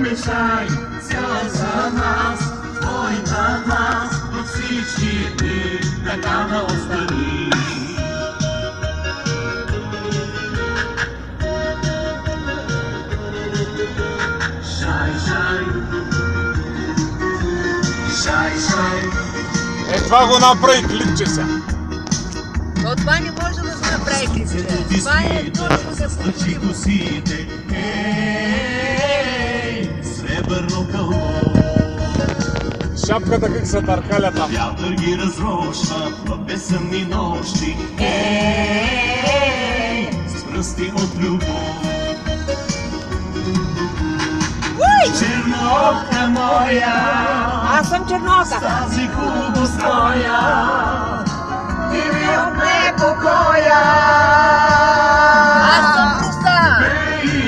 мечтай, цял за нас, твой на нас, от всички дни, така да остани. Шай, шай, шай, шай. Това го направи клипче сега. Но това не може да се направи клипче. Това е точно за Слъчи косите, сребърно кълбо. Шапката как се търкаля там. Вятър ги разрошва в безсънни нощи, с пръсти от любов. Чернока моя, Аз съм чернока. тази хубост твоя, ти ми отне покоя. Аз съм руса.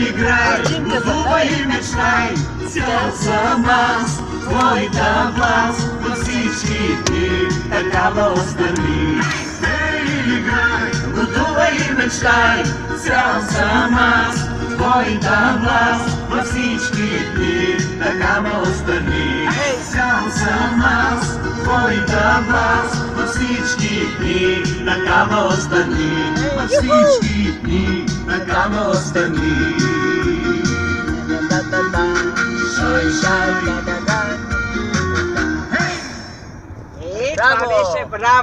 Играй, лудувай и мечтай, цял съм аз, твоята власт във всички дни, такава остани. Играй, лудувай и мечтай, цял съм аз, твоята власт във всички дни, такава остани. Цял съм аз, твоята власт във всички дни, такава остани. Във всички дни, такава остани. Шай, шай, Това беше браво.